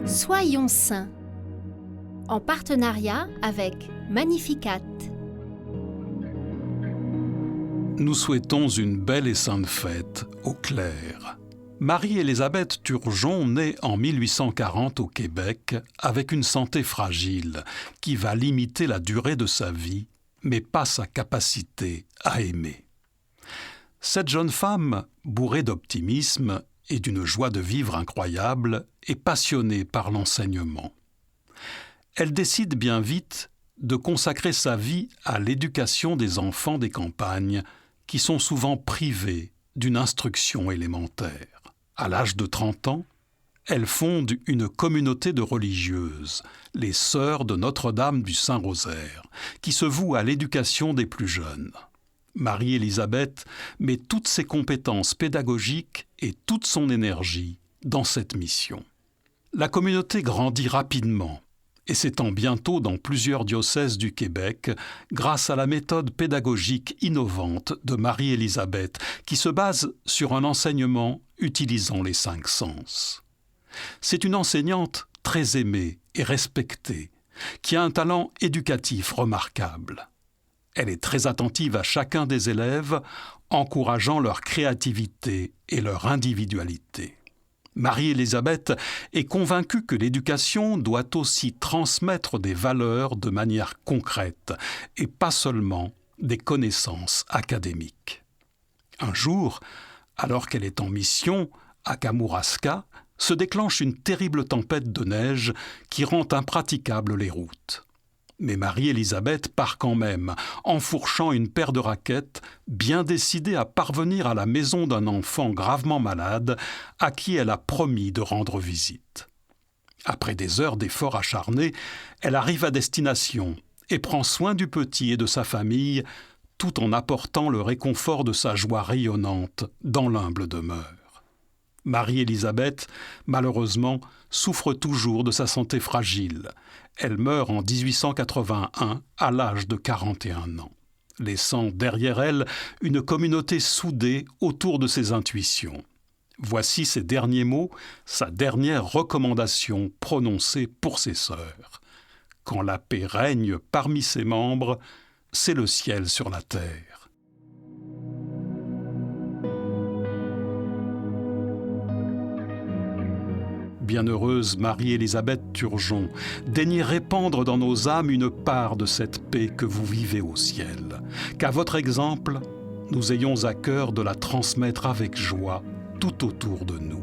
Soyons saints, en partenariat avec Magnificat. Nous souhaitons une belle et sainte fête au clair. Marie-Élisabeth Turgeon naît en 1840 au Québec avec une santé fragile qui va limiter la durée de sa vie, mais pas sa capacité à aimer. Cette jeune femme, bourrée d'optimisme et d'une joie de vivre incroyable, est passionnée par l'enseignement. Elle décide bien vite de consacrer sa vie à l'éducation des enfants des campagnes qui sont souvent privés d'une instruction élémentaire. À l'âge de 30 ans, elle fonde une communauté de religieuses, les Sœurs de Notre-Dame du Saint-Rosaire, qui se vouent à l'éducation des plus jeunes. Marie-Élisabeth met toutes ses compétences pédagogiques et toute son énergie dans cette mission. La communauté grandit rapidement et s'étend bientôt dans plusieurs diocèses du Québec grâce à la méthode pédagogique innovante de Marie-Élisabeth qui se base sur un enseignement utilisant les 5 sens. C'est une enseignante très aimée et respectée qui a un talent éducatif remarquable. Elle est très attentive à chacun des élèves, encourageant leur créativité et leur individualité. Marie-Élisabeth est convaincue que l'éducation doit aussi transmettre des valeurs de manière concrète et pas seulement des connaissances académiques. Un jour, alors qu'elle est en mission à Kamouraska, se déclenche une terrible tempête de neige qui rend impraticables les routes. Mais Marie-Élisabeth part quand même, enfourchant une paire de raquettes, bien décidée à parvenir à la maison d'un enfant gravement malade à qui elle a promis de rendre visite. Après des heures d'efforts acharnés, elle arrive à destination et prend soin du petit et de sa famille, tout en apportant le réconfort de sa joie rayonnante dans l'humble demeure. Marie-Élisabeth, malheureusement, souffre toujours de sa santé fragile. Elle meurt en 1881 à l'âge de 41 ans, laissant derrière elle une communauté soudée autour de ses intuitions. Voici ses derniers mots, sa dernière recommandation prononcée pour ses sœurs. « Quand la paix règne parmi ses membres, c'est le ciel sur la terre. » Bienheureuse Marie-Élisabeth Turgeon, daignez répandre dans nos âmes une part de cette paix que vous vivez au ciel. Qu'à votre exemple, nous ayons à cœur de la transmettre avec joie tout autour de nous.